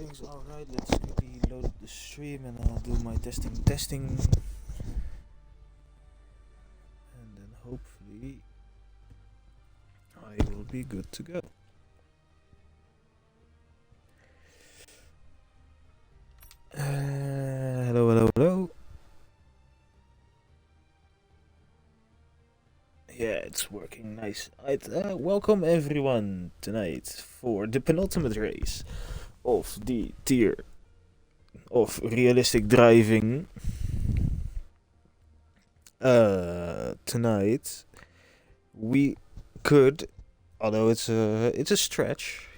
Everything's alright. Let's quickly load the stream and I'll do my testing. And then hopefully I will be good to go. Hello. Yeah, it's working nice. Welcome everyone tonight for the penultimate race of the tier of realistic driving. Tonight we could, although it's a stretch,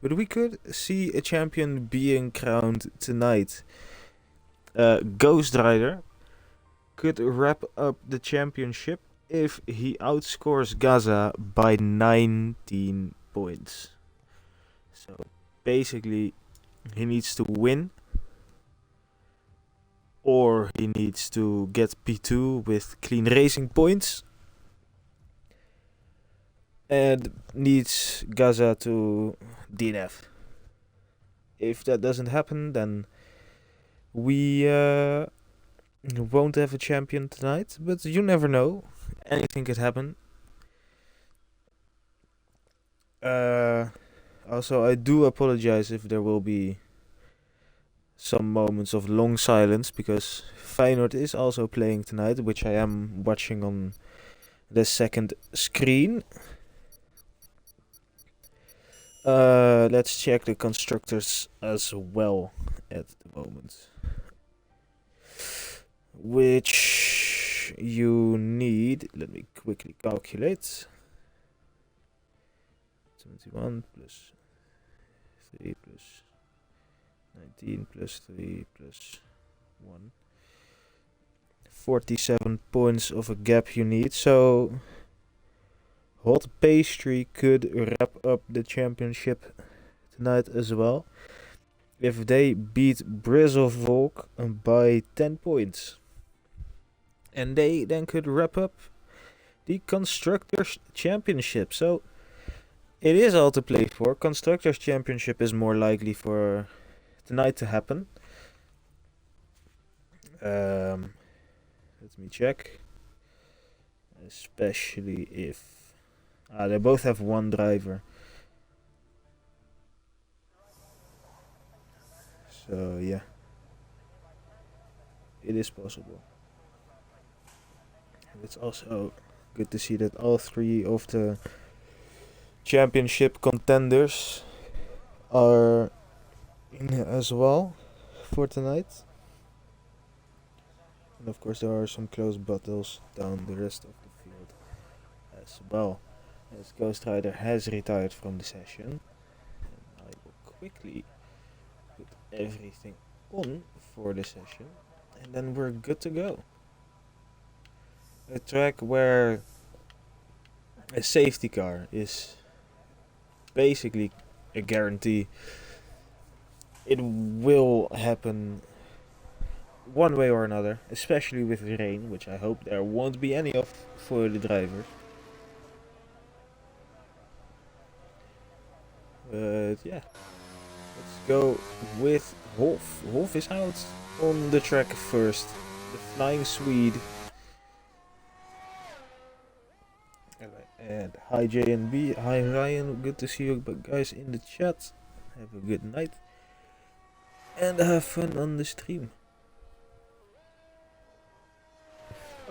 but we could see a champion being crowned tonight. Ghost Rider could wrap up the championship if he outscores Gaza by 19 points. So basically, he needs to win, or he needs to get P2 with clean racing points, and needs Gaza to DNF. If that doesn't happen, then we won't have a champion tonight, but you never know. Anything could happen. Also, I do apologize if there will be some moments of long silence, because Feyenoord is also playing tonight, which I am watching on the second screen. Let's check the constructors as well at the moment. Which you need, let me quickly calculate. 71 plus 3 plus 19 plus 3 plus 1. 47 points of a gap you need, so Hot Pastry could wrap up the championship tonight as well if they beat Brizzlevolk by 10 points. And they then could wrap up the Constructors' Championship. So it is all to play for. Constructors' Championship is more likely for tonight to happen. Let me check. Especially if they both have one driver. So yeah, it is possible. It's also good to see that all three of the championship contenders are in as well for tonight. And of course there are some close battles down the rest of the field as well. As Ghost Rider has retired from the session. And I will quickly put everything on for the session. And then we're good to go. A track where a safety car is basically a guarantee. It will happen one way or another, especially with rain, which I hope there won't be any of for the drivers. But yeah, let's go with Wolf. Wolf is out on the track first. The Flying Swede. And hi JNB, hi Ryan, good to see you guys in the chat. Have a good night. And have fun on the stream.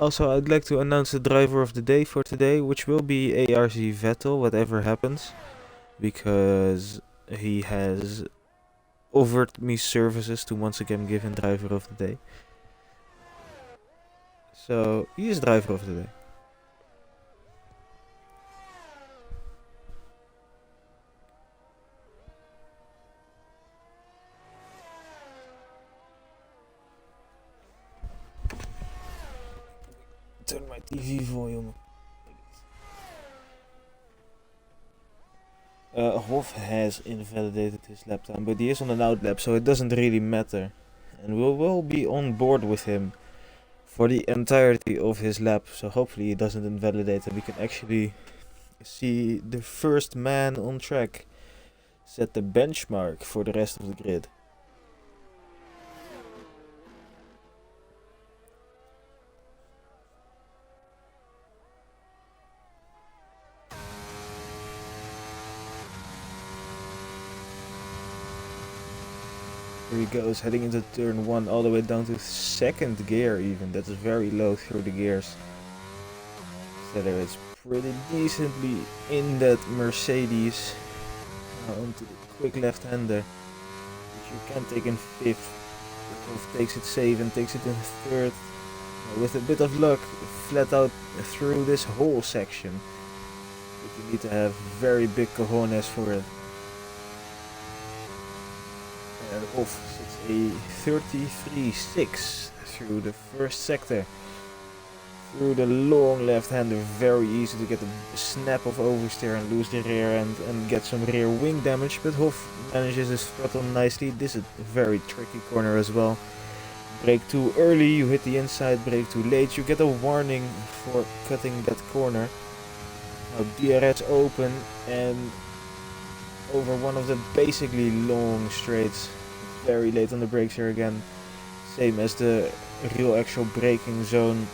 Also, I'd like to announce the driver of the day for today, which will be ARZ Vettel, whatever happens. Because he has offered me services to once again give him driver of the day. So, he is driver of the day. Turn my TV volume. Hoff has invalidated his lap time, but he is on an out lap, so it doesn't really matter. And we will be on board with him for the entirety of his lap, so hopefully he doesn't invalidate and we can actually see the first man on track set the benchmark for the rest of the grid. Here he goes, heading into turn 1 all the way down to 2nd gear even. That's very low through the gears. So there is pretty decently in that Mercedes. Now onto the quick left-hander, which you can take in 5th. Wolf takes it safe and takes it in 3rd. With a bit of luck, flat out through this whole section. But you need to have very big cojones for it. Off sits a 33.6 through the first sector. Through the long left-hander, very easy to get a snap of oversteer and lose the rear end and get some rear wing damage, but Hoff manages his throttle nicely. This is a very tricky corner as well. Brake too early, you hit the inside, brake too late, you get a warning for cutting that corner. Now DRS open and over one of the basically long straights. Very late on the brakes here again, same as the real actual braking zone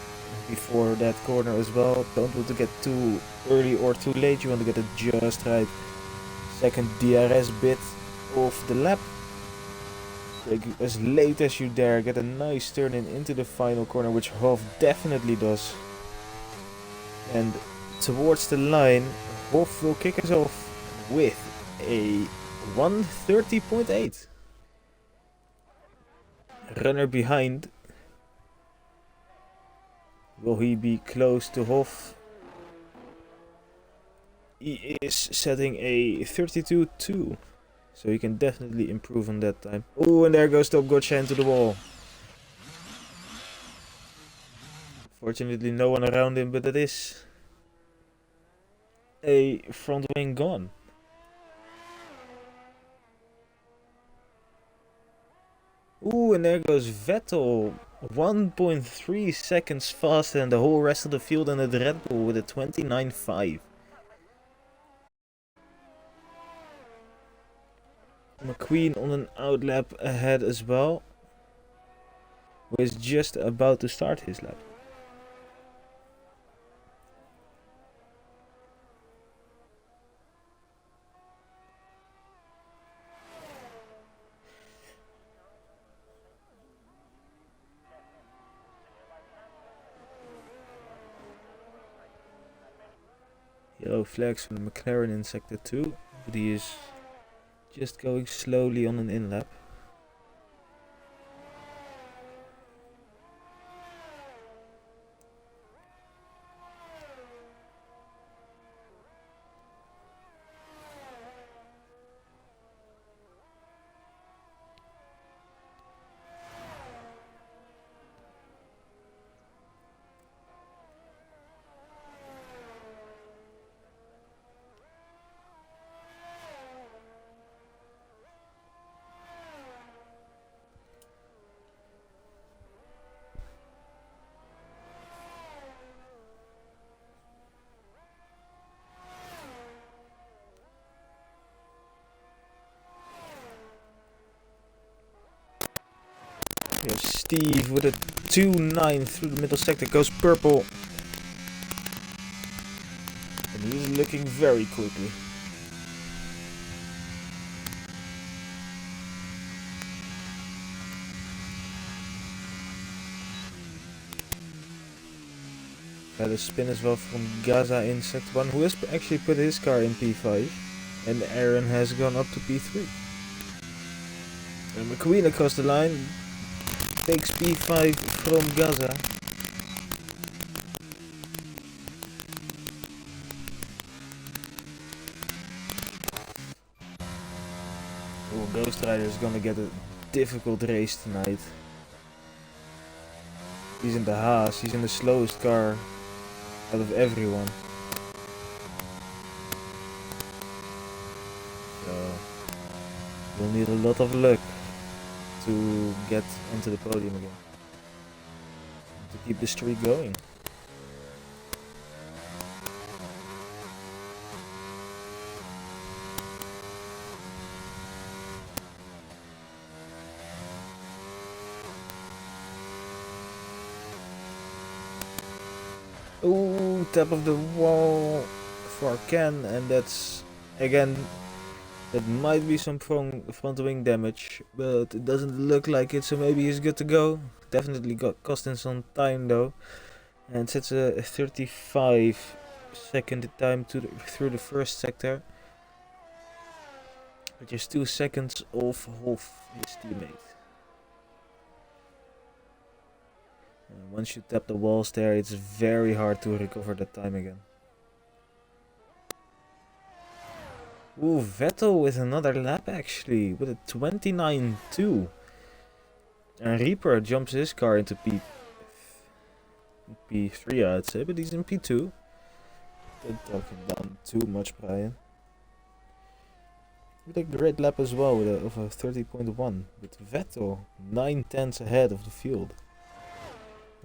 before that corner as well. Don't want to get too early or too late, you want to get it just right. Second DRS bit of the lap. Brake as late as you dare, get a nice turn in into the final corner, which Hoff definitely does. And towards the line, Hoff will kick us off with a 130.8. Runner behind. Will he be close to Hoff? He is setting a 32.2. So he can definitely improve on that time. Oh, and there goes Top Gotcha into the wall. Fortunately no one around him, but it is a front wing gone. Ooh, and there goes Vettel. 1.3 seconds faster than the whole rest of the field and the Red Bull with a 29.5. McQueen on an outlap ahead as well, who is just about to start his lap. Yellow flags from the McLaren in sector 2, but he is just going slowly on an in lap. Here's Steve with a 2.9 through the middle sector, goes purple. And he's looking very quickly. Got a spin as well from Gaza in sector 1, who has actually put his car in P5. And Aaron has gone up to P3. And McQueen across the line takes P5 from Gaza. Oh, Ghost Rider is gonna get a difficult race tonight. He's in the Haas, he's in the slowest car out of everyone. So, you'll need a lot of luck to get onto the podium again, to keep the streak going. Ooh, tap of the wall for Ken, and that's again. That might be some front wing damage, but it doesn't look like it, so maybe he's good to go. Definitely got cost him some time though, and sets a 35-second time through the first sector, which is 2 seconds off his teammate. And once you tap the walls there, it's very hard to recover that time again. Ooh, Vettel with another lap actually, with a 29.2. And Reaper jumps his car into P3, I'd say, but he's in P2. Don't talk him down too much, Brian. With a great lap as well, with of a 30.1. With Vettel 9/10 ahead of the field.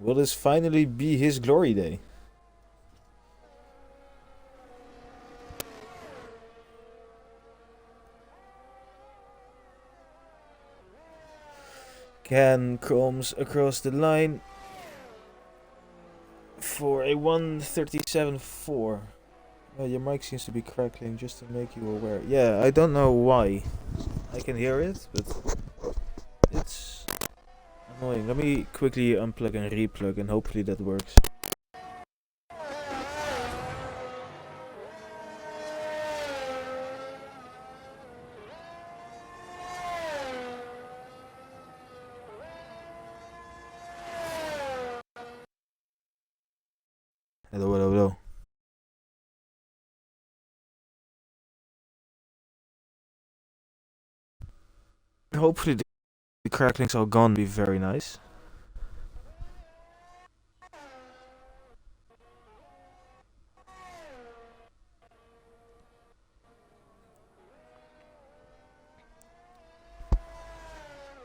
Will this finally be his glory day? Ken comes across the line for a 1:37.4. Your mic seems to be crackling, just to make you aware. Yeah, I don't know why. I can hear it, but it's annoying. Let me quickly unplug and replug, and hopefully that works. Hello, hello, hello. Hopefully the crackling's all gone. Be very nice.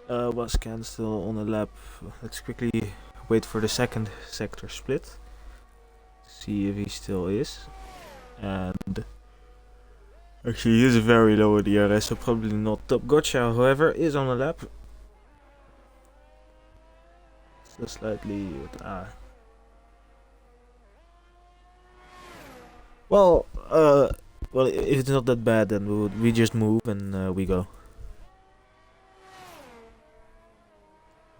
Was Ken still on the lap? Let's quickly wait for the second sector split. See if he still is. And actually, he is very low in the area, so probably not top. Gotcha, however, is on the lap. So slightly. Well, if it's not that bad, then we just move and we go.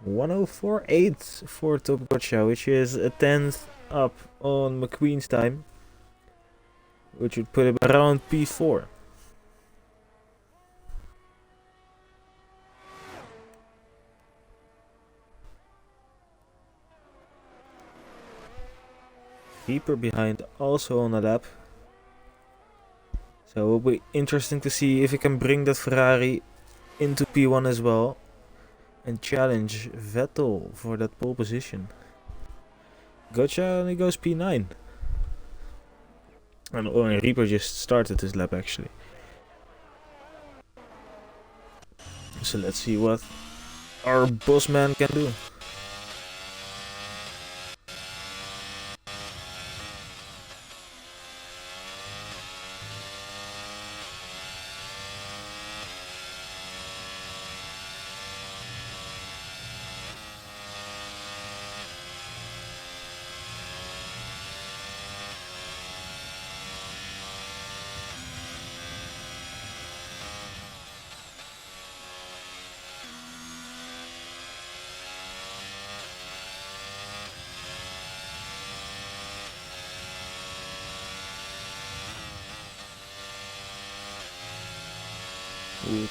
1:04.8 for Top Gotcha, which is a 10th up on McQueen's time, which would put him around P4. Keeper behind, also on the lap. So it will be interesting to see if he can bring that Ferrari into P1 as well and challenge Vettel for that pole position. Gotcha only goes P9. And Reaper just started his lap actually. So let's see what our boss man can do.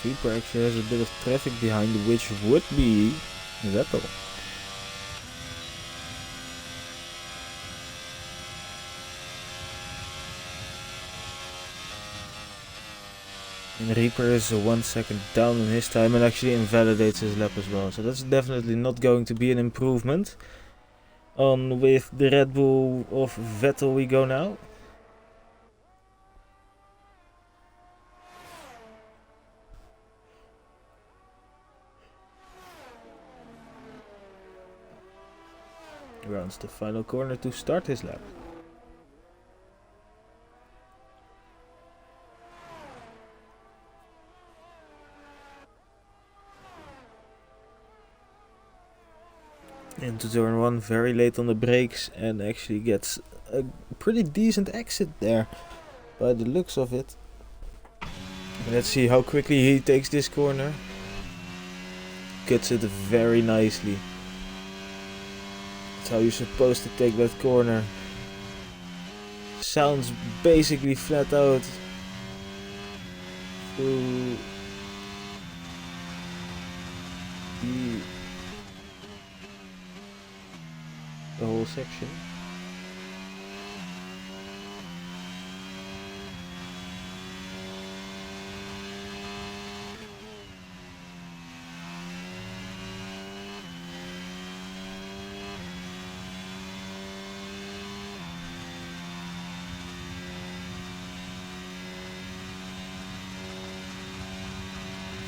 Reaper actually has a bit of traffic behind, which would be Vettel. And Reaper is 1 second down in his time and actually invalidates his lap as well. So that's definitely not going to be an improvement. On with the Red Bull of Vettel we go now. Rounds the final corner to start his lap. Into turn 1, very late on the brakes, and actually gets a pretty decent exit there by the looks of it. Let's see how quickly he takes this corner. Cuts it very nicely. That's how you're supposed to take that corner. Sounds basically flat out through the whole section.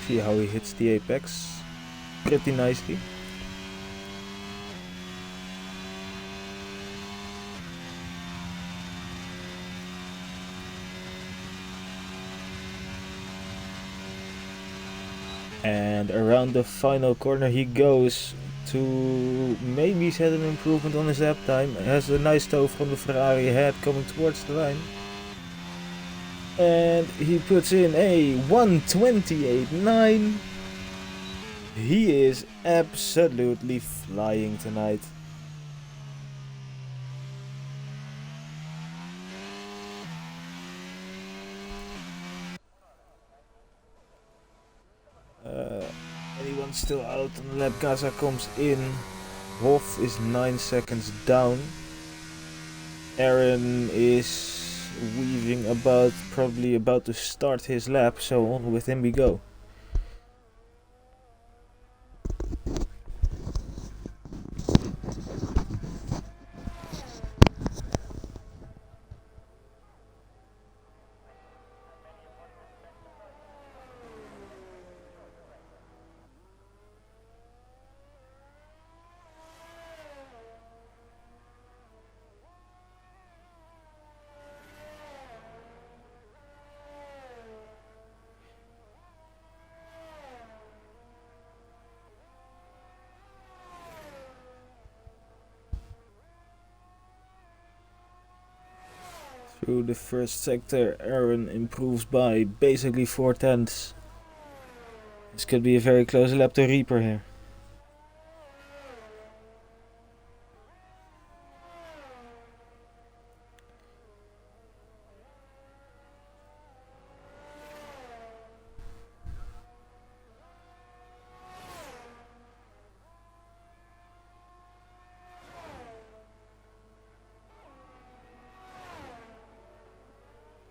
See how he hits the apex pretty nicely. And around the final corner he goes to maybe set an improvement on his lap time. Has a nice toe from the Ferrari ahead coming towards the line. And he puts in a 1:28.9. He is absolutely flying tonight. Anyone still out on the lap? Gaza comes in. Hoff is 9 seconds down. Aaron is weaving about, probably about to start his lap, so on with him we go. Through the first sector, Aaron improves by basically 4/10. This could be a very close lap to Reaper here.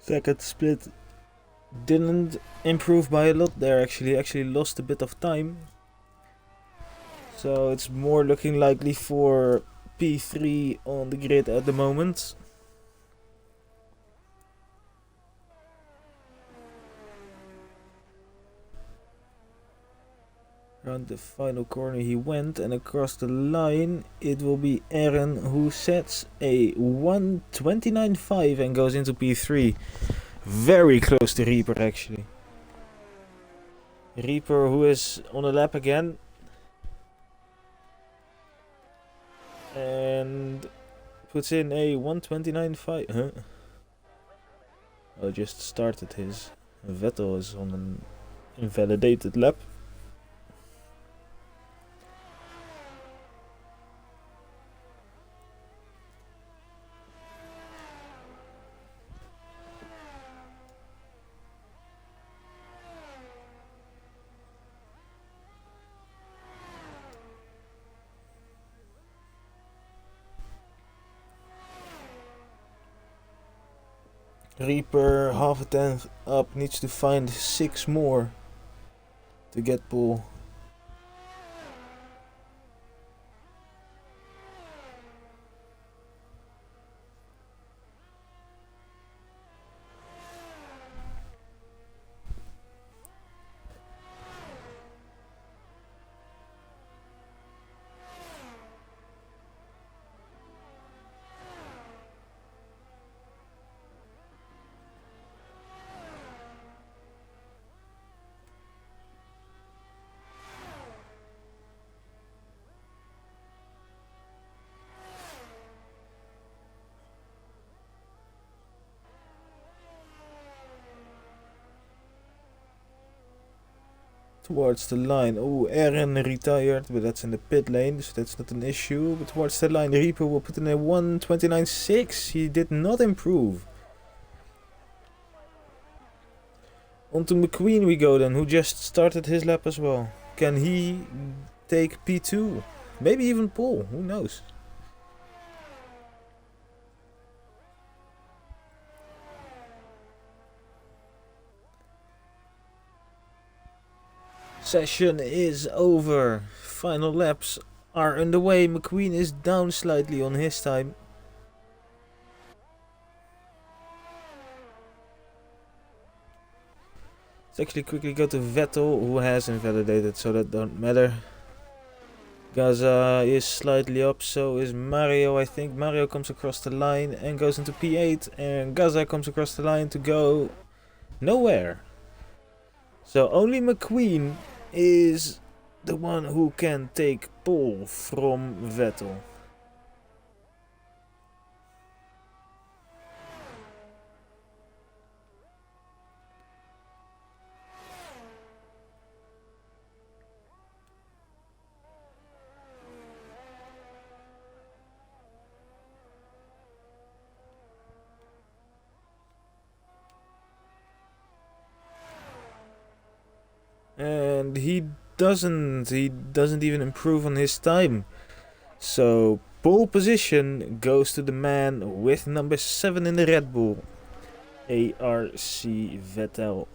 Second split didn't improve by a lot there, actually lost a bit of time. So it's more looking likely for P3 on the grid at the moment. Around the final corner he went, and across the line it will be Aaron who sets a 1:29.5 and goes into P3. Very close to Reaper actually. Reaper who is on a lap again. And puts in a 1:29.5. Huh? Oh, just started his. Vettel is on an invalidated lap. Reaper half a tenth up, needs to find 6 more to get pole. towards the line. Oh, Aaron retired, but that's in the pit lane, so that's not an issue. But towards the line, Reaper will put in a 1:29.6. He did not improve. On to McQueen we go then, who just started his lap as well. Can he take P2? Maybe even pole, who knows? Session is over. Final laps are underway. McQueen is down slightly on his time. Let's actually quickly go to Vettel, who has invalidated, so that don't matter. Gaza is slightly up, so is Mario, I think. Mario comes across the line and goes into P8, and Gaza comes across the line to go nowhere. So only McQueen is the one who can take pole from Vettel. And he doesn't even improve on his time. So pole position goes to the man with number 7 in the Red Bull, ARC Vettel.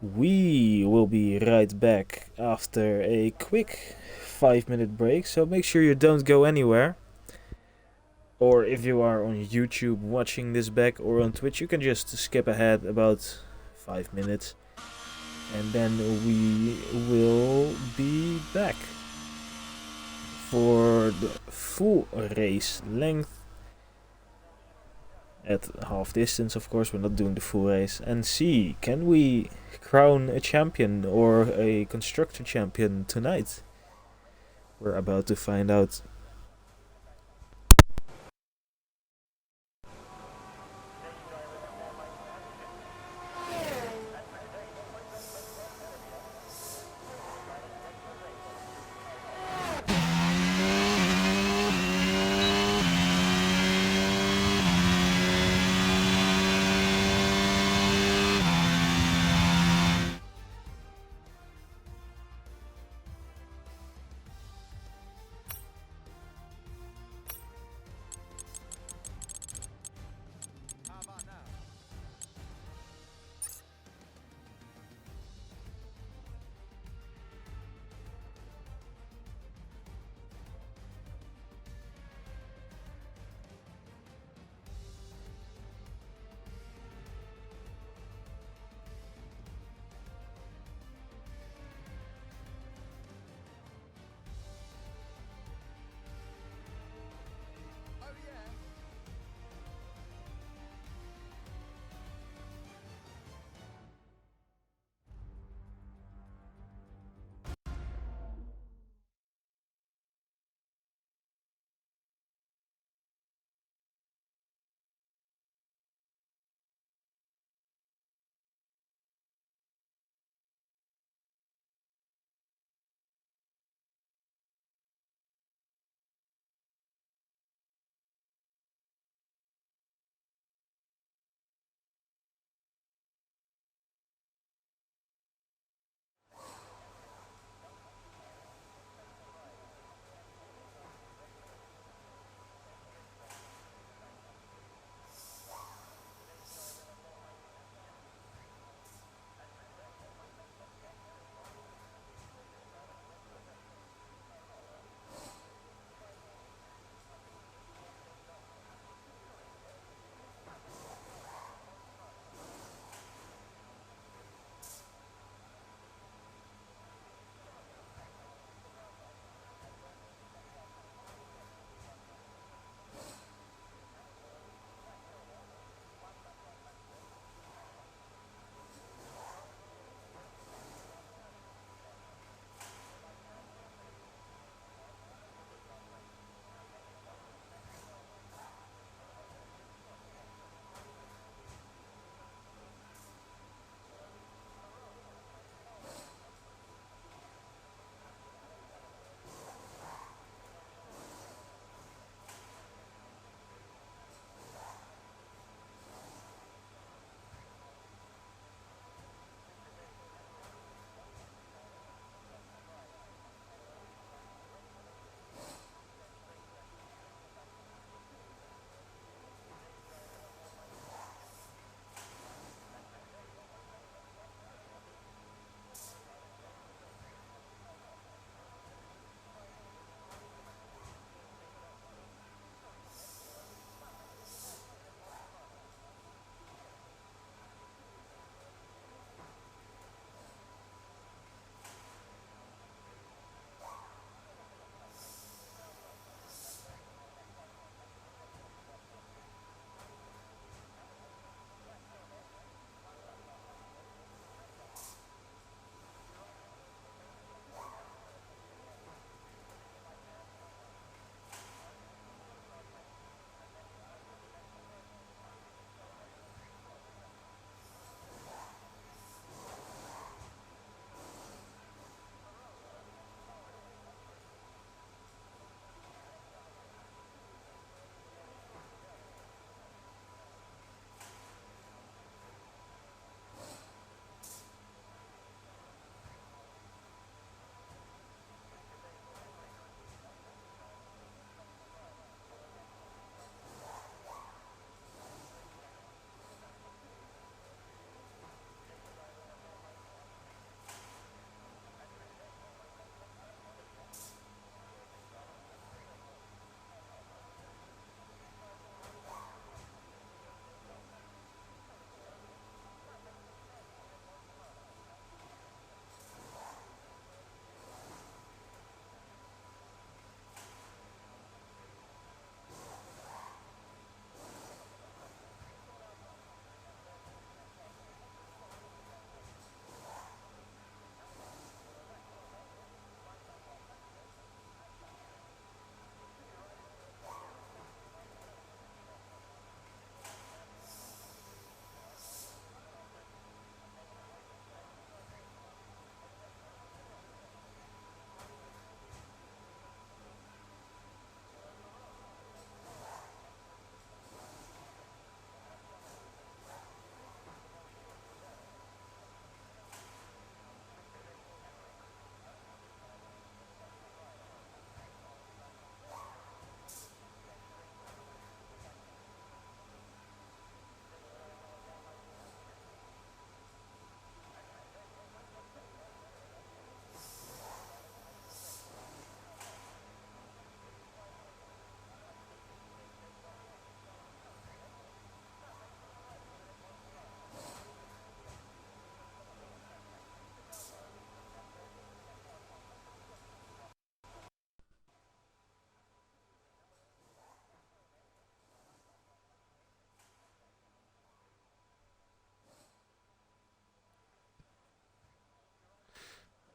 We will be right back after a quick 5-minute break, so make sure you don't go anywhere. Or if you are on YouTube watching this back or on Twitch, you can just skip ahead about 5 minutes. And then we will be back for the full race length. At half distance, of course, we're not doing the full race. And see, can we crown a champion or a constructor champion tonight? We're about to find out.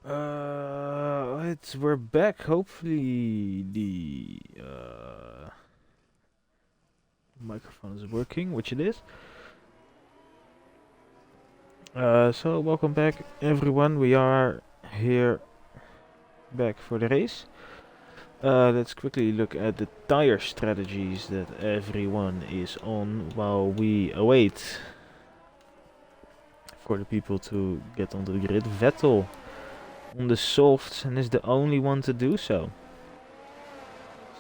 We're back. Hopefully the microphone is working, which it is. So welcome back, everyone. We are here back for the race. Let's quickly look at the tire strategies that everyone is on while we await for the people to get onto the grid. Vettel on the softs and is the only one to do so.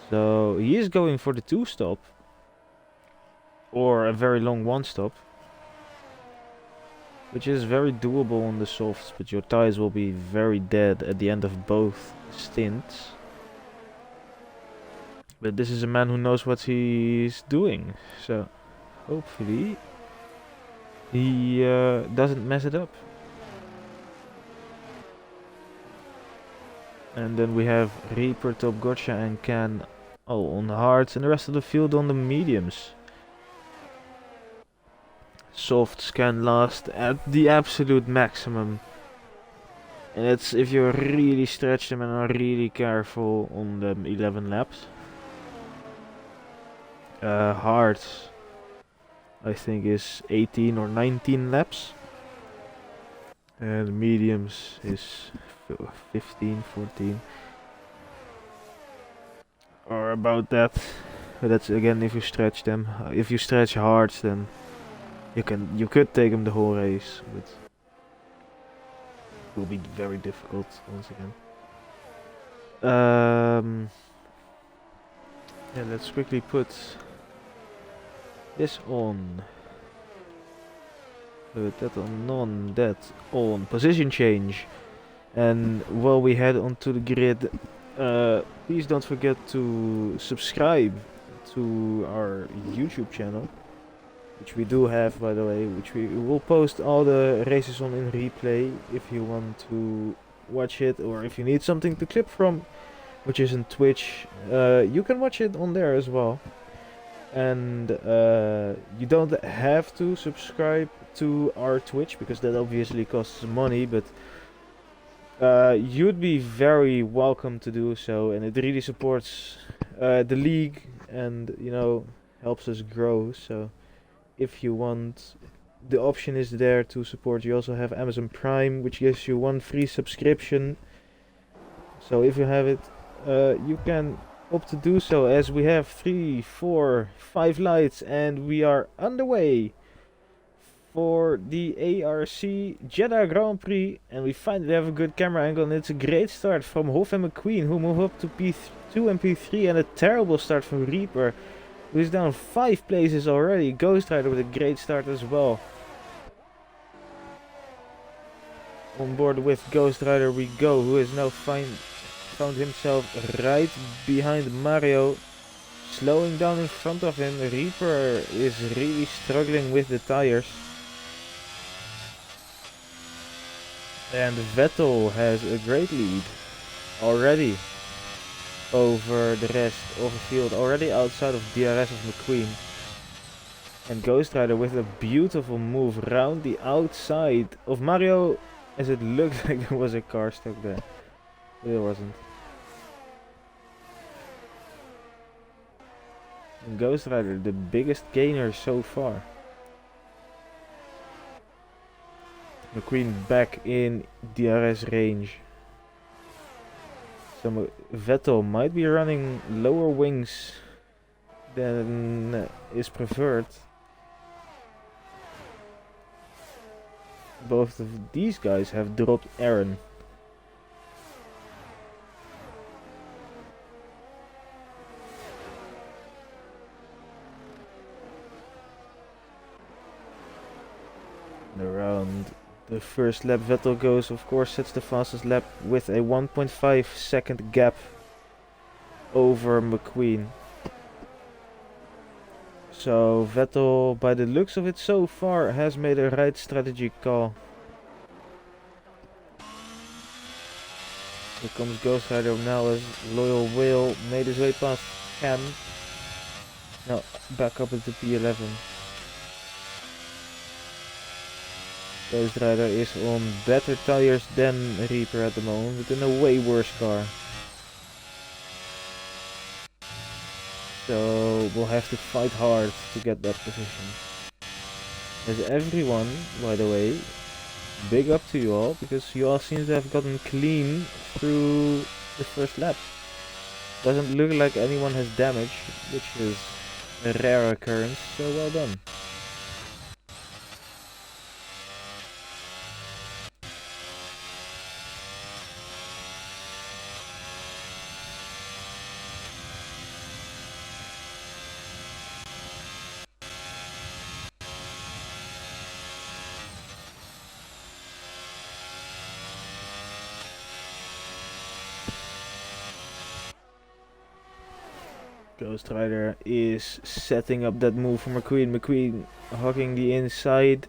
So he is going for the 2-stop or a very long 1-stop, which is very doable on the softs, but your tires will be very dead at the end of both stints. But this is a man who knows what he's doing, so hopefully he doesn't mess it up. And then we have Reaper, Top Gotcha and Can on the hards and the rest of the field on the mediums. Softs can last at the absolute maximum. And it's if you really stretch them and are really careful on the 11 laps. Hards, I think, is 18 or 19 laps. And mediums is 15, 14. Or about that. But that's again if you stretch them. If you stretch hards, then you could take them the whole race, but it will be very difficult once again. Yeah, let's quickly put this on. Put that on, that on. Position change. And while we head onto the grid, please don't forget to subscribe to our YouTube channel, which we do have, by the way, which we will post all the races on in replay if you want to watch it, or if you need something to clip from, which is on Twitch, you can watch it on there as well. And you don't have to subscribe to our Twitch, because that obviously costs money, but you'd be very welcome to do so, and it really supports the league and, you know, helps us grow. So if you want, the option is there to support. You also have Amazon Prime, which gives you 1 free subscription. So if you have it, you can opt to do so, as we have 3, 4, 5 lights, and we are underway for the ARC Jeddah Grand Prix, and we finally have a good camera angle, and it's a great start from Hoff and McQueen, who move up to P2 and P3, and a terrible start from Reaper, who's down 5 places already. Ghost Rider with a great start as well. On board with Ghost Rider we go, who has now found himself right behind Mario, slowing down in front of him. Reaper is really struggling with the tires. And Vettel has a great lead already over the rest of the field, already outside of DRS of McQueen. And Ghost Rider with a beautiful move round the outside of Mario, as it looked like there was a car stuck there. But it wasn't. And Ghost Rider, the biggest gainer so far. McQueen back in DRS range. So Vettel might be running lower wings than is preferred. Both of these guys have dropped Aaron. And around the first lap Vettel goes, of course, sets the fastest lap with a 1.5 second gap over McQueen. So Vettel, by the looks of it so far, has made a right strategy call. Here comes Ghost Rider now, as Loyal Whale made his way past Cam. Now back up into P11. Ghost Rider is on better tires than Reaper at the moment, but in a way worse car. So we'll have to fight hard to get that position. As everyone, by the way, big up to you all, because you all seem to have gotten clean through the first lap. Doesn't look like anyone has damage, which is a rare occurrence, so well done. Ghost Rider is setting up that move for McQueen. McQueen hogging the inside.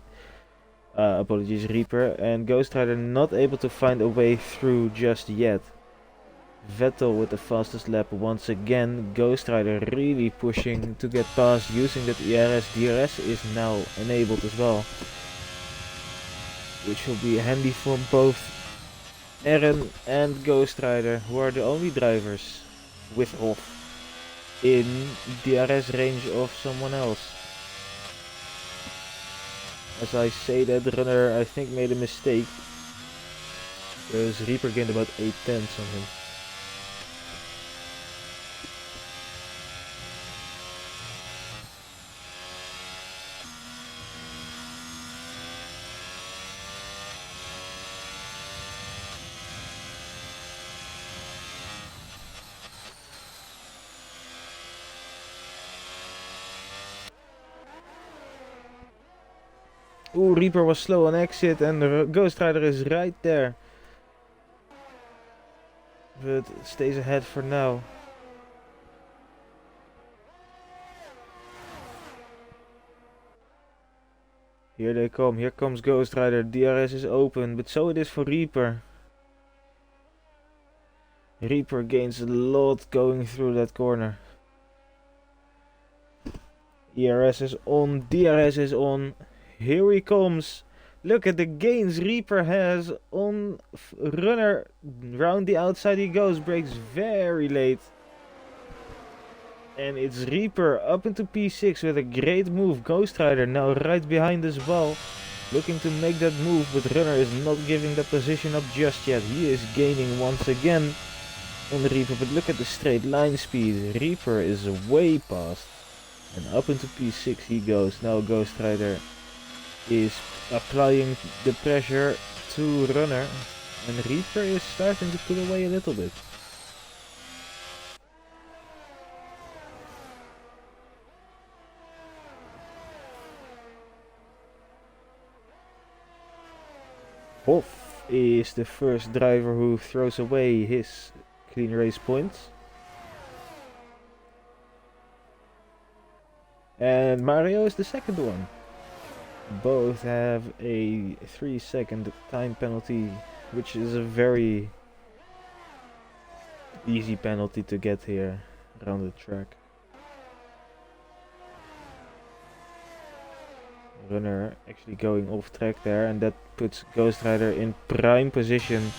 Apologies, Reaper. And Ghost Rider not able to find a way through just yet. Vettel with the fastest lap once again. Ghost Rider really pushing to get past using that ERS. DRS is now enabled as well, which will be handy for both Eren and Ghost Rider, who are the only drivers with off in DRS range of someone else. As I say that, Runner I think made a mistake, because Reaper gained about 8/10 on him. Ooh, Reaper was slow on exit and the Ghost Rider is right there. But stays ahead for now. Here they come, here comes Ghost Rider. DRS is open, but so it is for Reaper. Reaper gains a lot going through that corner. ERS is on, DRS is on. Here he comes. Look at the gains Reaper has on Runner. Round the outside he goes, brakes very late. And it's Reaper up into P6 with a great move. Ghost Rider now right behind as well, looking to make that move, but Runner is not giving that position up just yet. He is gaining once again on the Reaper, but look at the straight line speed. Reaper is way past. And up into P6 he goes. Now Ghost Rider is applying the pressure to Runner, and Reaper is starting to pull away a little bit. Hoff is the first driver who throws away his clean race points. And Mario is the second one. Both have a 3-second time penalty, which is a very easy penalty to get here around the track. Runner actually going off track there, and that puts Ghost Rider in prime position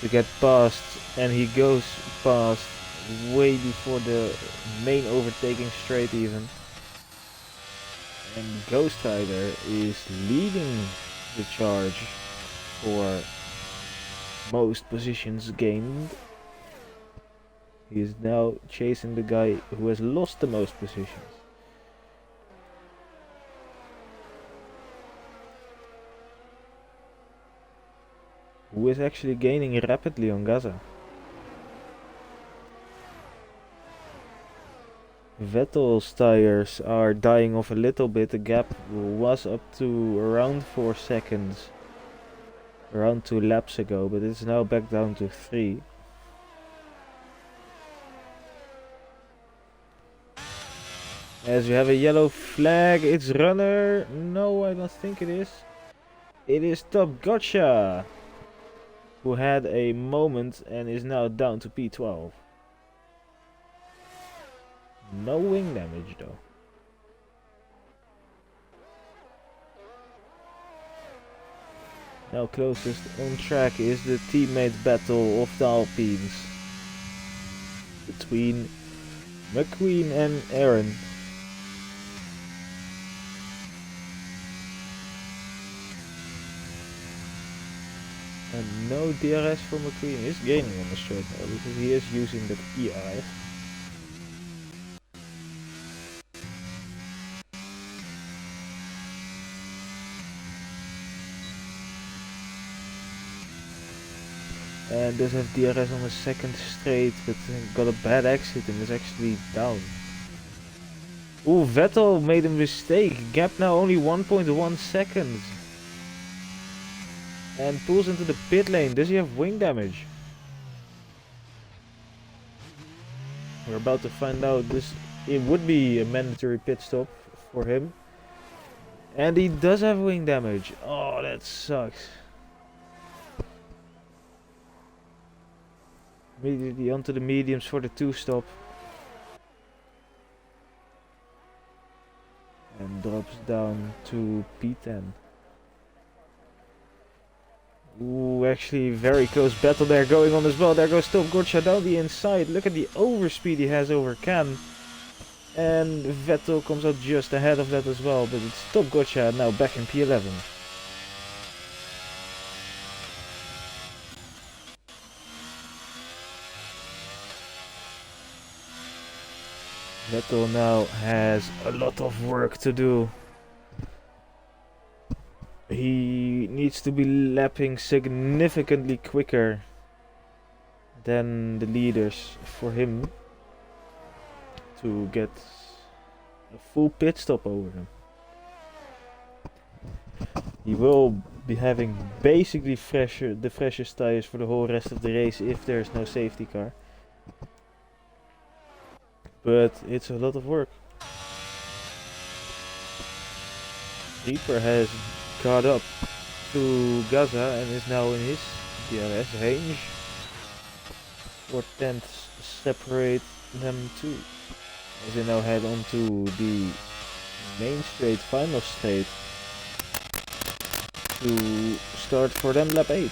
to get past, and he goes past way before the main overtaking straight even. And Ghost Rider is leading the charge for most positions gained. He is now chasing the guy who has lost the most positions. Who is actually gaining rapidly on Gaza. Vettel's tires are dying off a little bit. The gap was up to around 4 seconds around 2 laps ago, but it's now back down to 3. As we have a yellow flag, it's Runner. No, I don't think it is. It is Top Gotcha, who had a moment and is now down to P12. No wing damage though. Now closest on track is the teammate battle of the Alpines between McQueen and Aaron. And no DRS for McQueen. He's gaining on the straight now because he is using that ERS. And does have DRS on the second straight, but got a bad exit and is actually down. Ooh, Vettel made a mistake. Gap now only 1.1 seconds. And pulls into the pit lane. Does he have wing damage? We're about to find out. It would be a mandatory pit stop for him. And he does have wing damage. Oh, that sucks. Immediately onto the mediums for the 2-stop. And drops down to P10. Ooh, actually very close battle there going on as well. There goes Top Gotcha down the inside. Look at the overspeed he has over Can. And Vettel comes out just ahead of that as well. But it's Top Gotcha now back in P11. Vettel now has a lot of work to do. He needs to be lapping significantly quicker than the leaders for him to get a full pit stop over them. He will be having basically the freshest tires for the whole rest of the race if there's no safety car. But it's a lot of work. Reaper has caught up to Gaza and is now in his DRS range. 4 tenths separate them too. As they now head onto the main straight, final straight, to start for them lap 8.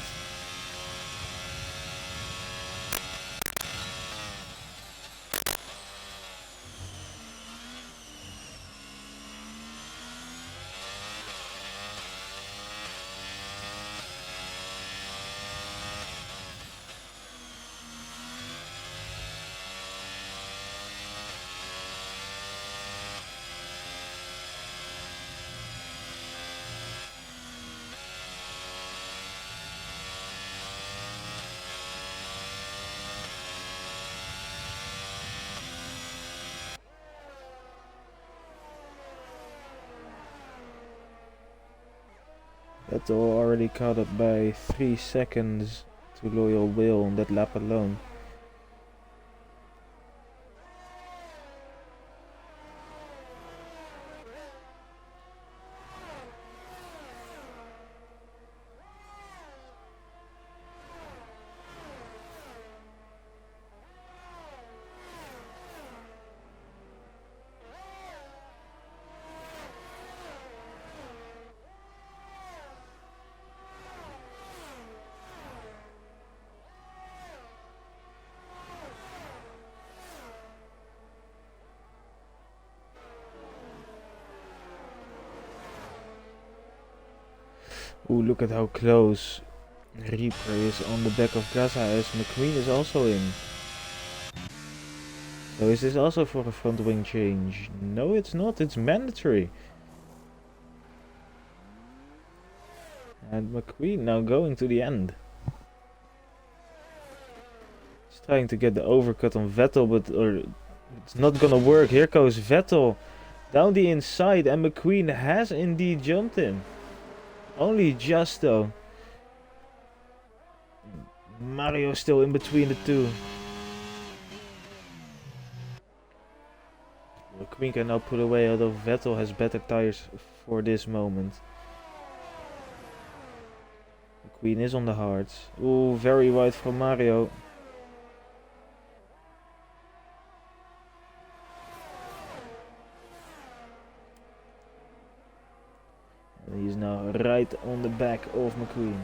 Vettel already caught up by 3 seconds to Loyal Will on that lap alone. Ooh, look at how close Reaper is on the back of Gaza as McQueen is also in. So is this also for a front wing change? No, it's not. It's mandatory. And McQueen now going to the end. He's trying to get the overcut on Vettel, but it's not gonna work. Here goes Vettel down the inside, and McQueen has indeed jumped him. Only just though. Mario still in between the two. McQueen can now pull away, although Vettel has better tires for this moment. McQueen is on the hards. Ooh, very wide from Mario. And he's now right right on the back of McQueen.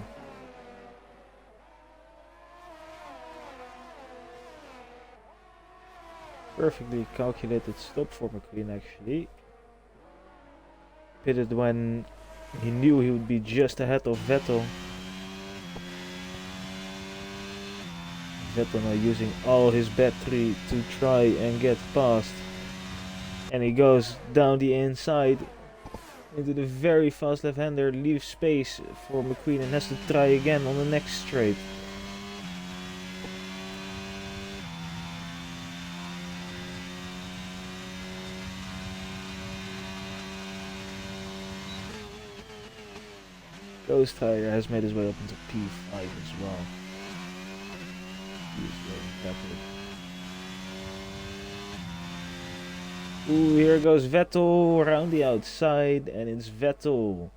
Perfectly calculated stop for McQueen actually. Pitted when he knew he would be just ahead of Vettel. Vettel now using all his battery to try and get past. And he goes down the inside into the very fast left-hander, leaves space for McQueen and has to try again on the next straight. Ghost Rider has made his way up into P5 as well. He's very rapid. Ooh, here goes Vettel around the outside, and it's Vettel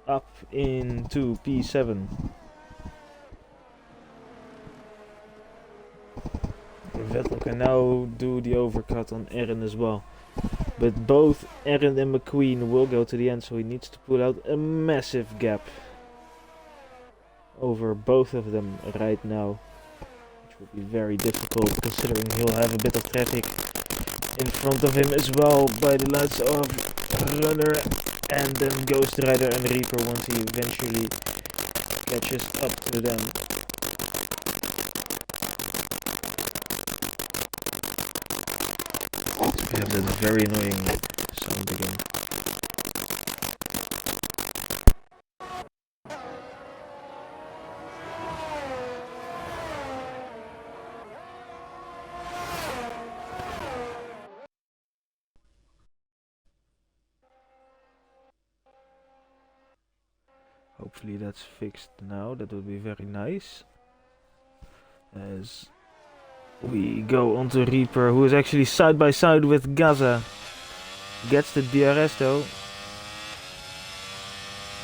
up into P7. Vettel can now do the overcut on Aaron as well. But both Aaron and McQueen will go to the end, so he needs to pull out a massive gap over both of them right now, which will be very difficult considering he'll have a bit of traffic in front of him as well by the likes of Runner and then Ghost Rider and Reaper once he eventually catches up to them. We have that very annoying sound again. Hopefully that's fixed now, that would be very nice. As we go on to Reaper, who is actually side by side with Gaza. Gets the DRS though.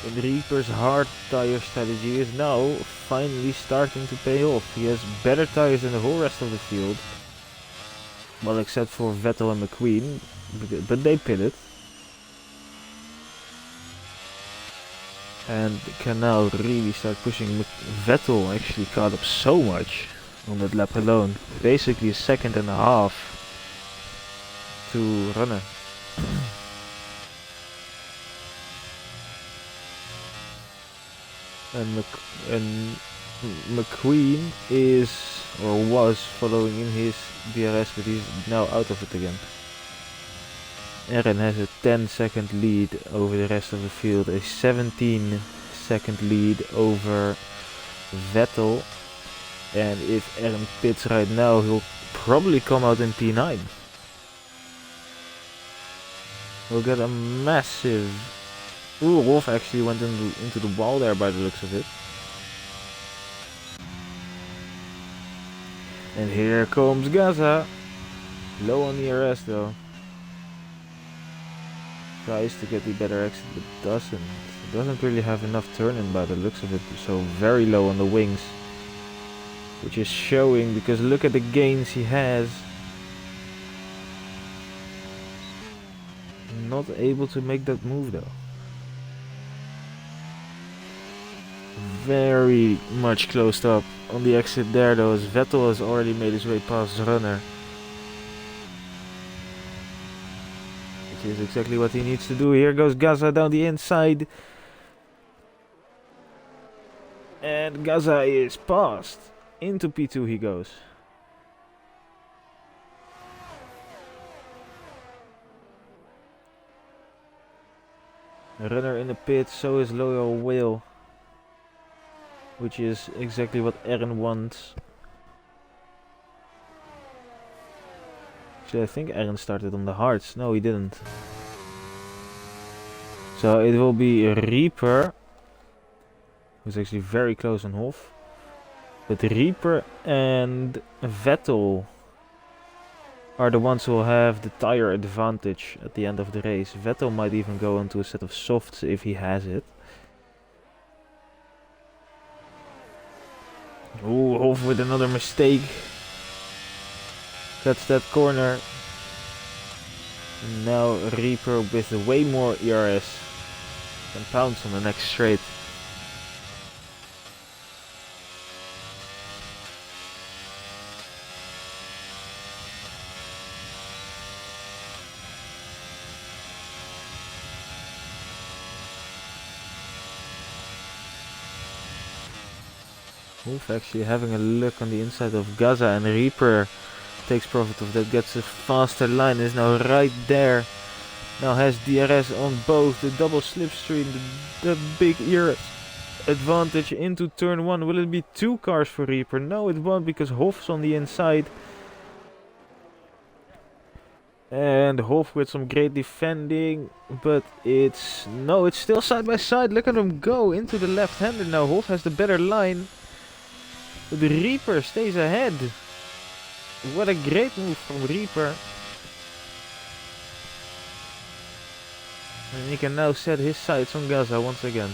And Reaper's hard tire strategy is now finally starting to pay off. He has better tires than the whole rest of the field. Well, except for Vettel and McQueen, but they pitted. And can now really start pushing. Vettel actually caught up so much on that lap alone. Basically a second and a half to Runner. And McQueen is or was following in his DRS, but he's now out of it again. Aaron has a 10-second lead over the rest of the field, a 17-second lead over Vettel, and if Aaron pits right now, he'll probably come out in P9. We'll get a massive... Ooh, Wolf actually went into the wall there by the looks of it. And here comes Gaza. Low on the RS though. Tries to get the better exit but doesn't. Doesn't really have enough turn-in by the looks of it. So very low on the wings. Which is showing because look at the gains he has. Not able to make that move though. Very much closed up on the exit there though, as Vettel has already made his way past Runner. Which is exactly what he needs to do. Here goes Gaza down the inside. And Gaza is passed. Into P2 he goes. Runner in the pit, so is Loyal Whale. Which is exactly what Aaron wants. Actually, I think Aaron started on the hards. No, he didn't. So it will be a Reaper, who's actually very close on Hof. But Reaper and Vettel are the ones who will have the tire advantage at the end of the race. Vettel might even go into a set of softs if he has it. Ooh, Hof with another mistake. That's that corner. And now Reaper with way more ERS can pounce on the next straight. Wolf actually having a look on the inside of Gaza, and Reaper takes profit of that, gets a faster line, is now right there. Now has DRS on both, the double slipstream, the big ear advantage into turn 1. Will it be 2 cars for Reaper? No, it won't, because Hof's on the inside. And Hof with some great defending, but it's still side by side. Look at him go into the left-hander now. Hof has the better line, but the Reaper stays ahead. What a great move from Reaper. And he can now set his sights on Gaza once again.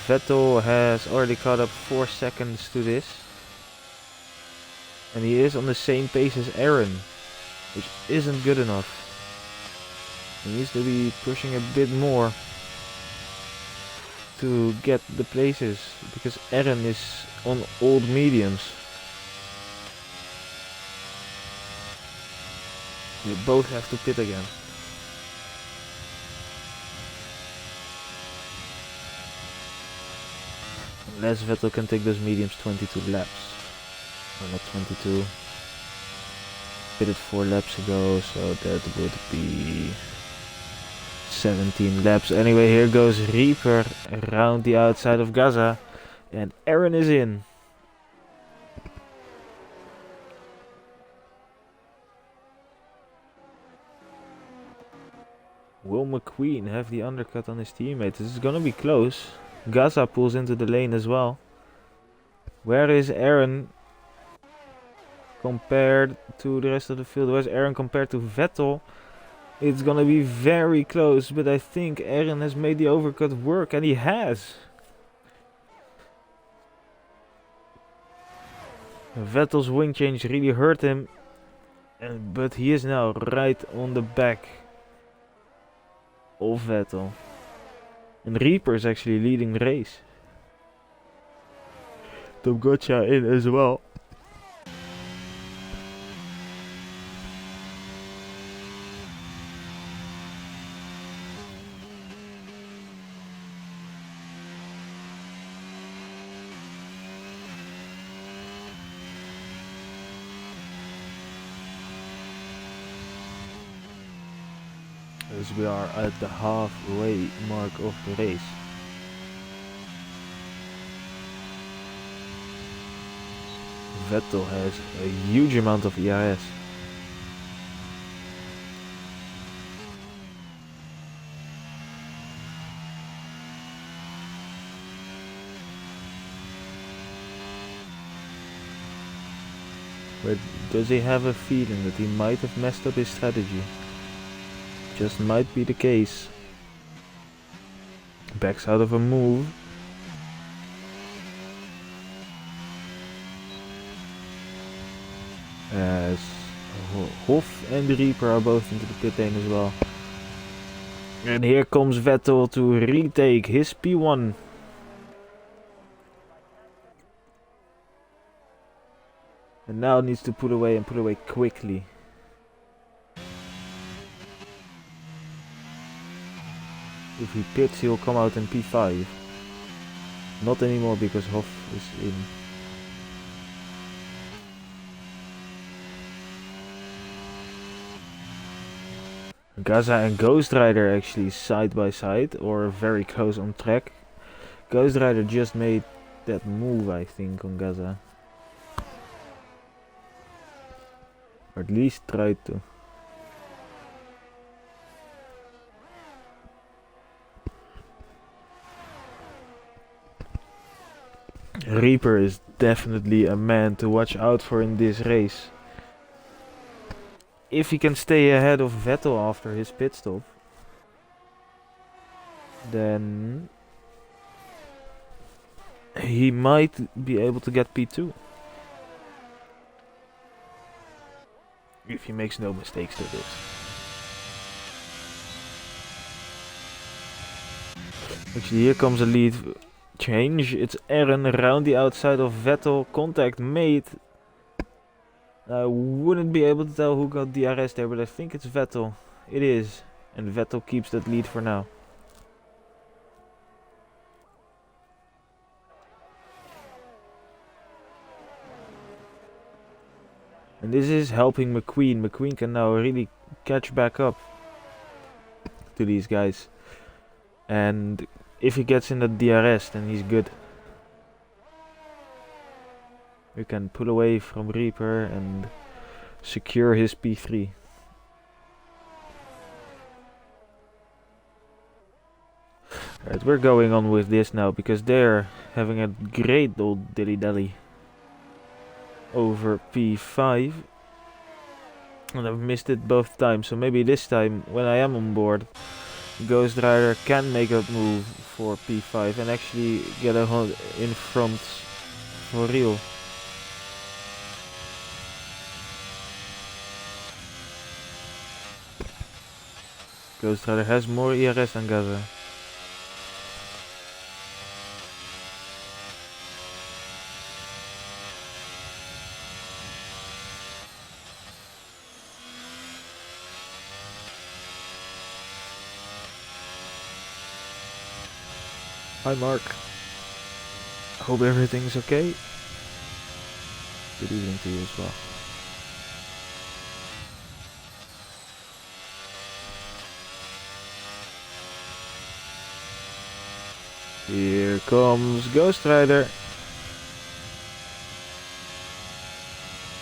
Vettel has already caught up 4 seconds to this. And he is on the same pace as Aaron, which isn't good enough. He needs to be pushing a bit more to get the places, because Aaron is on old mediums. They both have to pit again. Unless Vettel can take those mediums 22 laps. Or not 22. Pitted 4 laps ago, so that would be 17 laps. Anyway, here goes Reaper around the outside of Gaza. And Aaron is in. Will McQueen have the undercut on his teammate? This is gonna be close. Gaza pulls into the lane as well. Where is Aaron compared to the rest of the field? Where's Aaron compared to Vettel? It's gonna be very close, but I think Aaron has made the overcut work, and he has. Vettel's wing change really hurt him, but he is now right on the back of Vettel. And Reaper is actually leading the race. Tom Gotcha in as well. As we are at the halfway mark of the race. Vettel has a huge amount of ERS. But does he have a feeling that he might have messed up his strategy? Just might be the case. Backs out of a move. As Hof and Reaper are both into the pit lane as well. And here comes Vettel to retake his P1. And now needs to put away and put away quickly. If he pits, he'll come out in P5. Not anymore because Hof is in. Gaza and Ghost Rider actually side by side, or very close on track. Ghost Rider just made that move, I think, on Gaza. Or at least tried to. Reaper is definitely a man to watch out for in this race. If he can stay ahead of Vettel after his pit stop, then he might be able to get P2. If he makes no mistakes, that is. Actually, here comes a lead change. It's Aaron around the outside of Vettel. Contact made. I wouldn't be able to tell who got DRS there, but I think it's Vettel. It is. And Vettel keeps that lead for now. And this is helping McQueen. McQueen can now really catch back up to these guys. And if he gets in the DRS, then he's good. We can pull away from Reaper and secure his P3. Right, we're going on with this now because they're having a great old dilly-dally over P5. And I've missed it both times, so maybe this time when I am on board, Ghost Rider can make a move for P5 and actually get a hold in front for real. Ghost Rider has more ERS than Gaza. Hi Mark. Hope everything's okay. Good evening to you as well. Here comes Ghost Rider.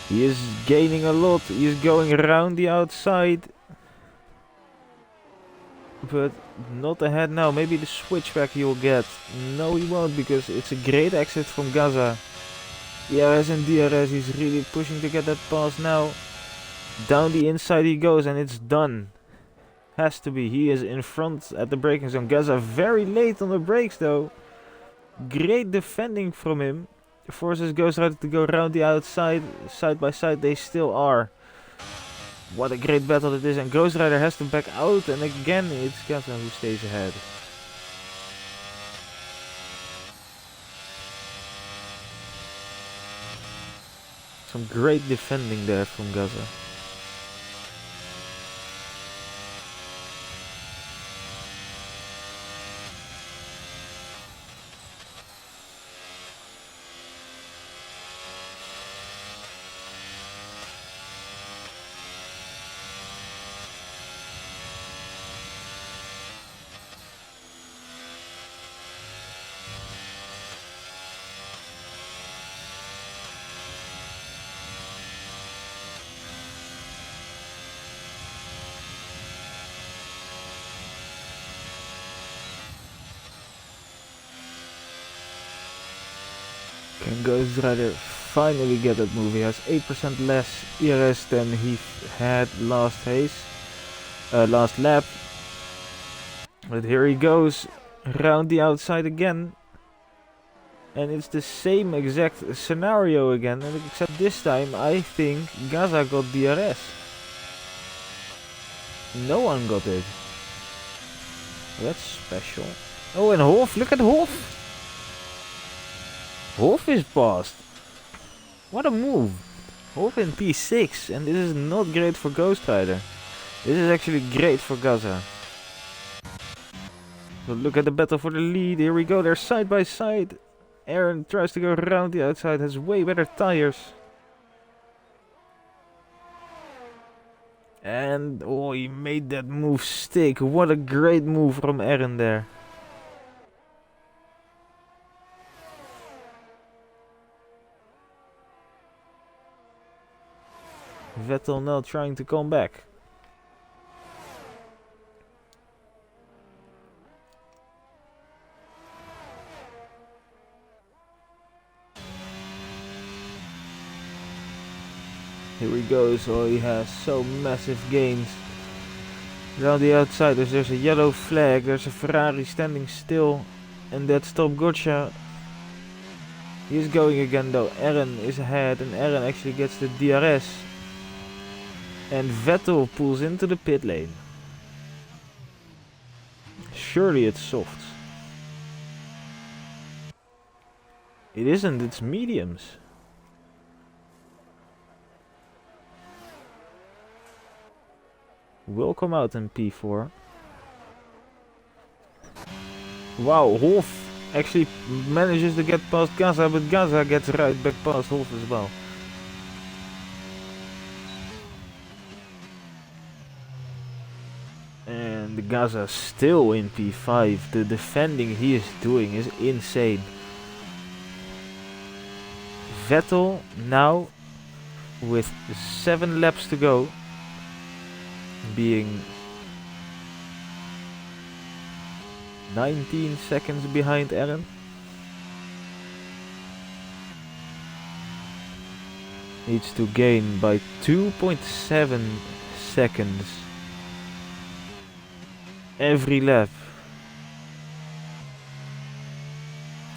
He is gaining a lot. He is going around the outside. But not ahead now. Maybe the switchback he will get. No, he won't, because it's a great exit from Gaza. ERS and DRS. He's really pushing to get that pass now. Down the inside he goes, and it's done. Has to be. He is in front at the braking zone. Gaza very late on the brakes though. Great defending from him. Forces Ghost Rider to go around the outside. Side by side they still are. What a great battle it is, and Ghost Rider has to back out, and again it's Gaza who stays ahead. Some great defending there from Gaza. Can Ghost Rider finally get that move? He has 8% less ERS than he had last last lap. But here he goes, around the outside again. And it's the same exact scenario again, except this time I think Gaza got DRS. No one got it. That's special. Oh, and Hof, look at Hof. Hof is passed. What a move. Hof in P6, and this is not great for Ghost Rider. This is actually great for Gaza. So look at the battle for the lead. Here we go, they're side by side. Aaron tries to go around the outside, has way better tires. And oh, he made that move stick. What a great move from Aaron there. Vettel now trying to come back. Here we go, so he has so massive gains. Around the outside there's a yellow flag, there's a Ferrari standing still, and that's Top Gotcha. He's going again though. Aaron is ahead, and Aaron actually gets the DRS. And Vettel pulls into the pit lane. Surely it's softs. It isn't, it's mediums. Will come out in P4. Wow, Hof actually manages to get past Gaza, but Gaza gets right back past Hof as well. Gaza still in P5. The defending he is doing is insane. Vettel now with 7 laps to go, being 19 seconds behind Aaron. Needs to gain by 2.7 seconds every lap,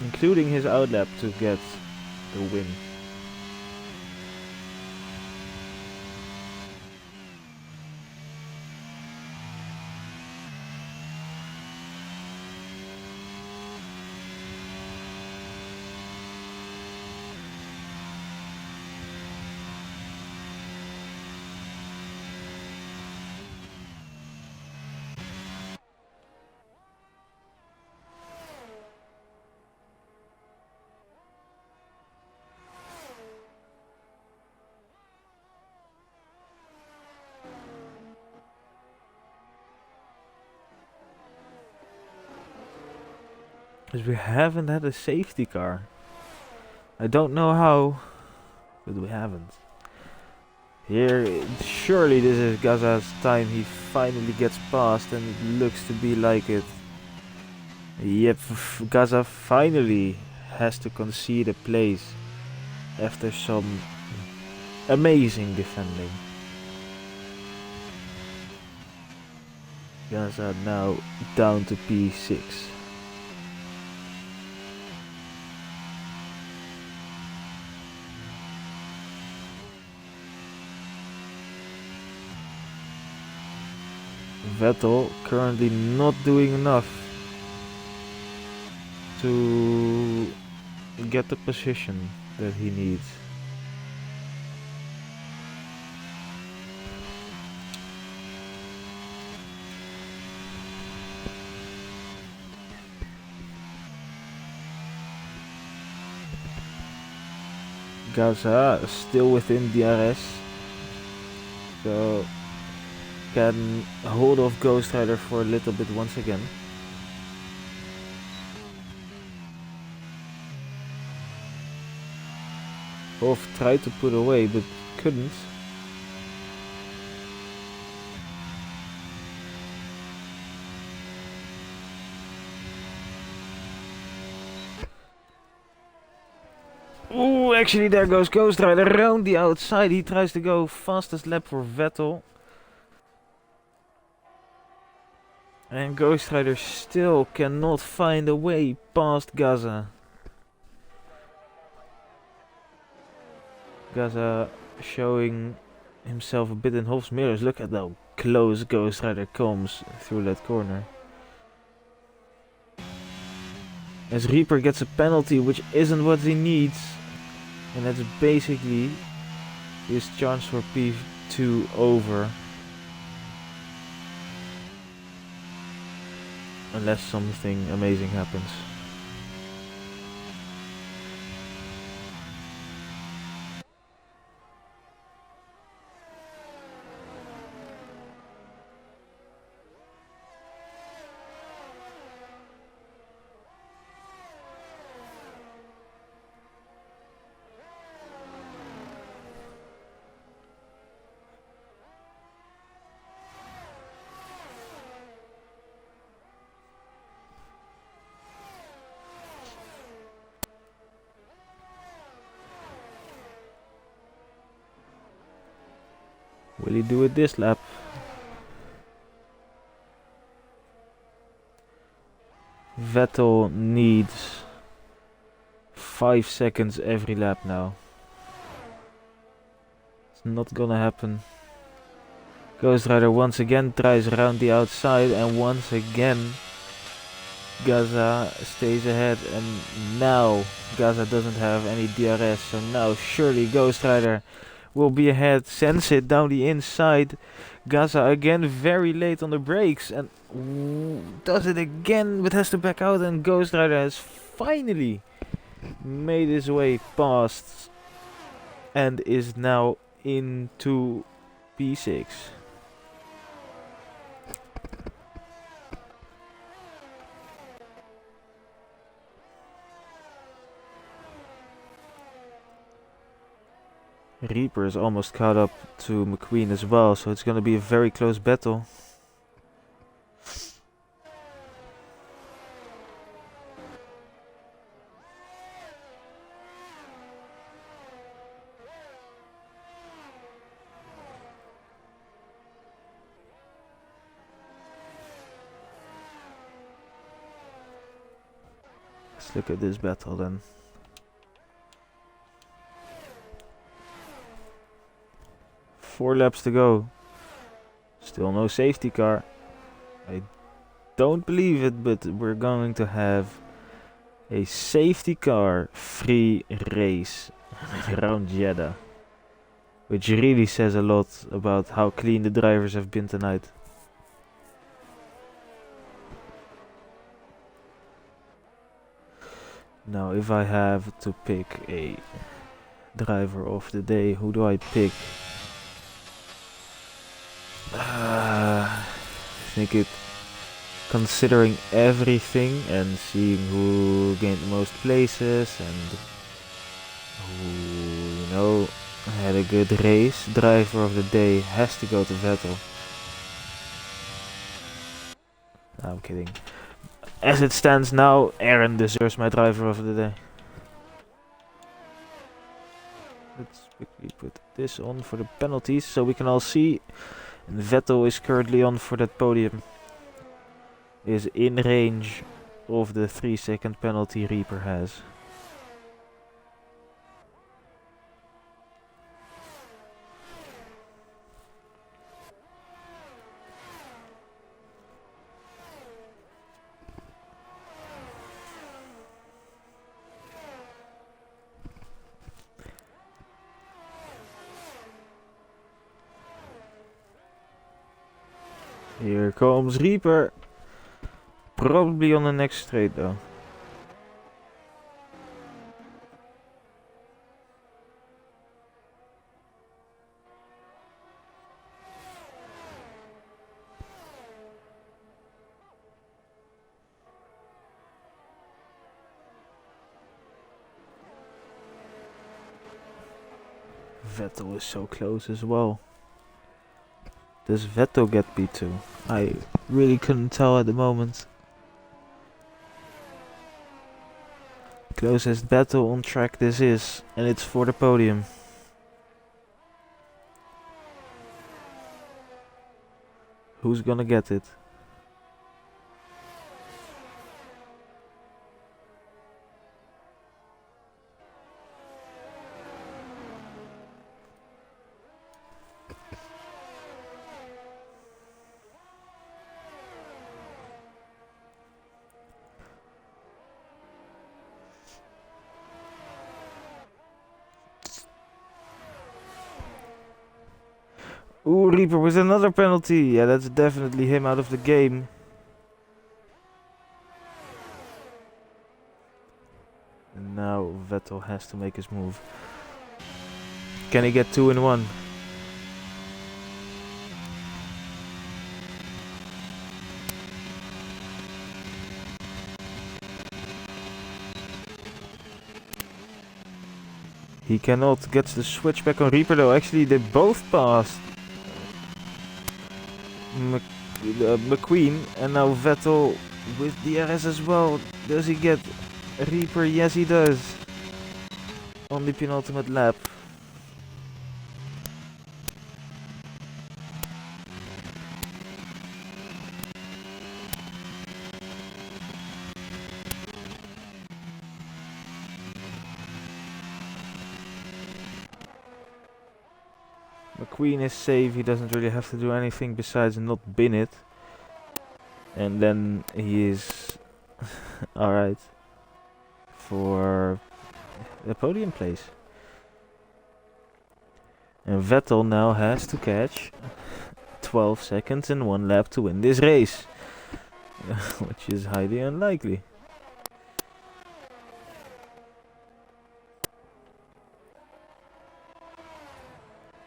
including his outlap, to get the win. Because we haven't had a safety car. I don't know how, but we haven't. Here, surely this is Gaza's time. He finally gets past, and it looks to be like it. Yep, Gaza finally has to concede a place after some amazing defending. Gaza now down to P6. Vettel currently not doing enough to get the position that he needs. Gaza still within DRS, so can hold off Ghost Rider for a little bit once again. Hoff tried to put away but couldn't. Ooh, actually there goes Ghost Rider around the outside. He tries to go fastest lap for Vettel. And Ghost Rider still cannot find a way past Gaza. Gaza showing himself a bit in Hoff's mirrors. Look at how close Ghost Rider comes through that corner. As Reaper gets a penalty, which isn't what he needs. And that's basically his chance for P2 over. Unless something amazing happens. Will he do it this lap? Vettel needs 5 seconds every lap now. It's not gonna happen. Ghost Rider once again tries around the outside, and once again Gaza stays ahead, and now Gaza doesn't have any DRS, so now surely Ghost Rider will be ahead. Sends it down the inside. Gaza again very late on the brakes and does it again, but has to back out, and Ghost Rider has finally made his way past and is now into P6. Reaper is almost caught up to McQueen as well, so it's gonna be a very close battle. Let's look at this battle then. Four laps to go. Still no safety car. I don't believe it, but we're going to have a safety car free race around Jeddah. Which really says a lot about how clean the drivers have been tonight. Now if I have to pick a driver of the day, who do I pick? I think it, considering everything and seeing who gained the most places and who, you know, had a good race, driver of the day has to go to Vettel. No, I'm kidding. As it stands now, Aaron deserves my driver of the day. Let's quickly put this on for the penalties so we can all see. And Vettel is currently on for that podium. Is in range of the 3-second penalty Reaper has. Here comes Reaper. Probably on the next straight though. Vettel is so close as well. Does Vettel get P2? I really couldn't tell at the moment. Closest battle on track this is, and it's for the podium. Who's gonna get it? Ooh, Reaper with another penalty. Yeah, that's definitely him out of the game. And now Vettel has to make his move. Can he get 2 in 1? He cannot get the switch back on Reaper though. Actually, they both passed McQueen, and now Vettel with DRS as well. Does he get Reaper? Yes, he does. On the penultimate lap. McQueen is safe, he doesn't really have to do anything besides not bin it. And then he is alright for the podium place. And Vettel now has to catch 12 seconds in 1 lap to win this race. Which is highly unlikely.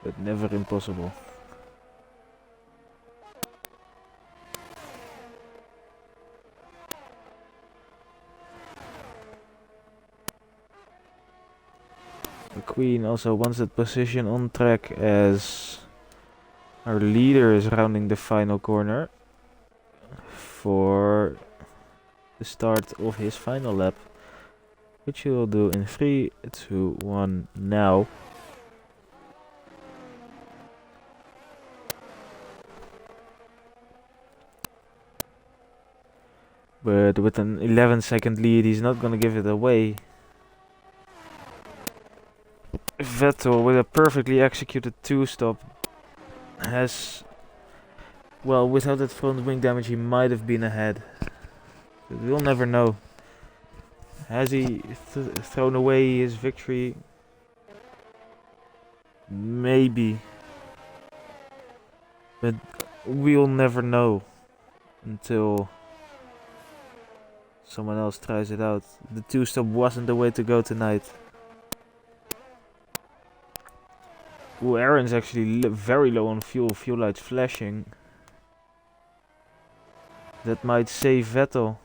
But never impossible. McQueen also wants that position on track as our leader is rounding the final corner for the start of his final lap, which he will do in 3, 2, 1 now. But with an 11-second lead, he's not gonna give it away. Vettel, with a perfectly executed 2-stop, has... Well, without that front wing damage, he might have been ahead. But we'll never know. Has he thrown away his victory? Maybe. But we'll never know until someone else tries it out. The 2-stop wasn't the way to go tonight. Ooh, Aaron's actually very low on fuel. Fuel lights flashing. That might save Vettel.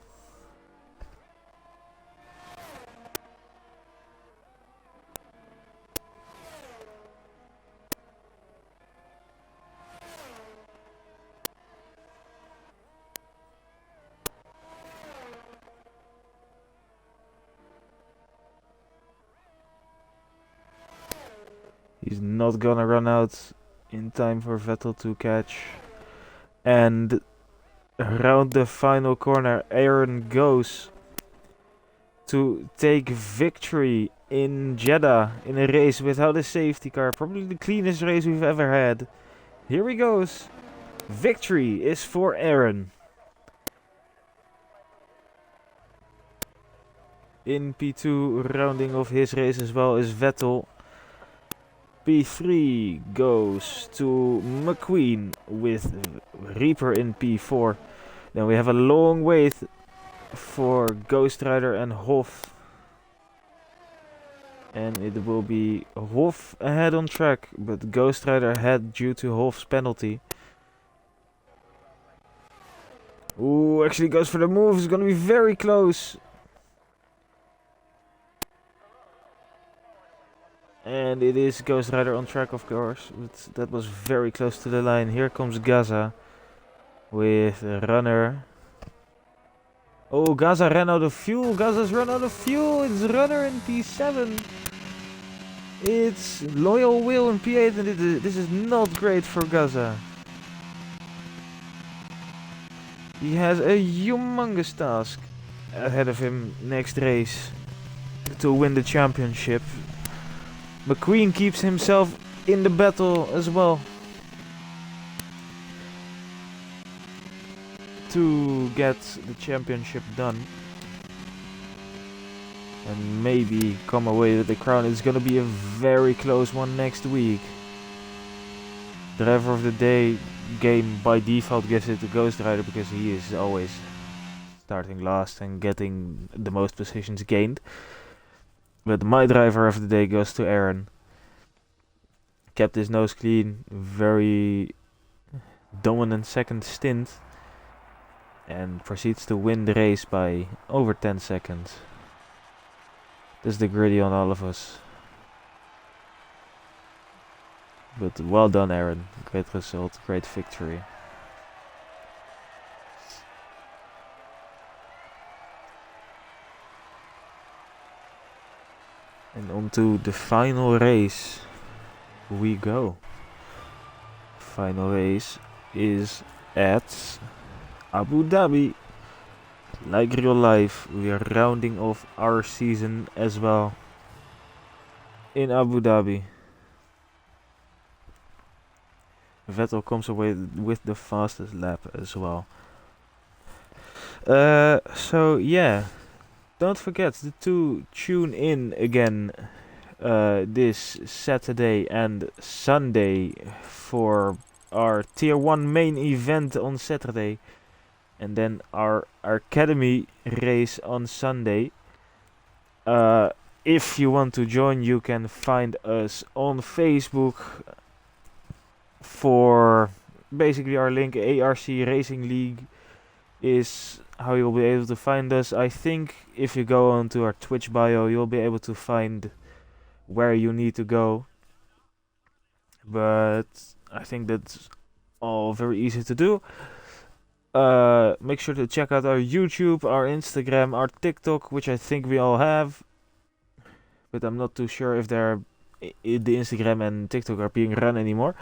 He's not gonna run out in time for Vettel to catch. And around the final corner, Aaron goes to take victory in Jeddah in a race without a safety car. Probably the cleanest race we've ever had. Here he goes. Victory is for Aaron. In P2, rounding off his race as well, is Vettel. P3 goes to McQueen with Reaper in P4. Then we have a long wait for Ghost Rider and Hoff. And it will be Hoff ahead on track, but Ghost Rider ahead due to Hoff's penalty. Ooh, actually goes for the move. It's gonna be very close. And it is Ghost Rider on track, of course, but that was very close to the line. Here comes Gaza with a runner. Oh, Gaza ran out of fuel. Gaza's run out of fuel. It's runner in P7. It's Loyal Will in P8, and this is not great for Gaza. He has a humongous task ahead of him next race to win the championship. McQueen keeps himself in the battle as well to get the championship done and maybe come away with the crown. It's gonna be a very close one next week. Driver of the day game by default gives it to Ghost Rider because he is always starting last and getting the most positions gained. But my driver of the day goes to Aaron. Kept his nose clean, very dominant second stint, and proceeds to win the race by over 10 seconds. This is the gritty on all of us. But well done, Aaron. Great result, great victory. And on to the final race we go. Final race is at Abu Dhabi. Like real life, we are rounding off our season as well in Abu Dhabi. Vettel comes away with the fastest lap as well. So yeah, don't forget to tune in again this Saturday and Sunday for our Tier 1 main event on Saturday, and then our Academy race on Sunday. If you want to join, you can find us on Facebook for basically our link. ARC Racing League is how you'll be able to find us. I think if you go onto our Twitch bio, you'll be able to find where you need to go. But I think that's all very easy to do. Make sure to check out our YouTube, our Instagram, our TikTok, which I think we all have. But I'm not too sure if the Instagram and TikTok are being run anymore.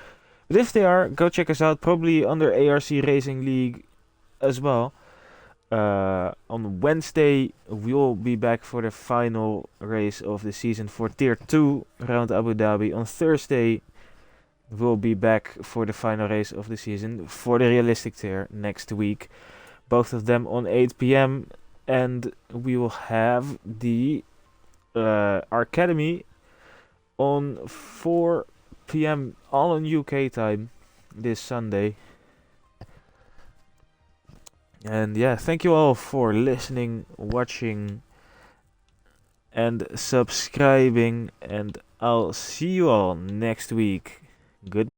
But if they are, go check us out. Probably under ARC Racing League as well. On Wednesday, we'll be back for the final race of the season for Tier 2 around Abu Dhabi. On Thursday, we'll be back for the final race of the season for the realistic tier next week. Both of them on 8 p.m. And we will have the Academy on 4 p.m. all on UK time this Sunday. And yeah, thank you all for listening, watching, and subscribing. And I'll see you all next week. Goodbye.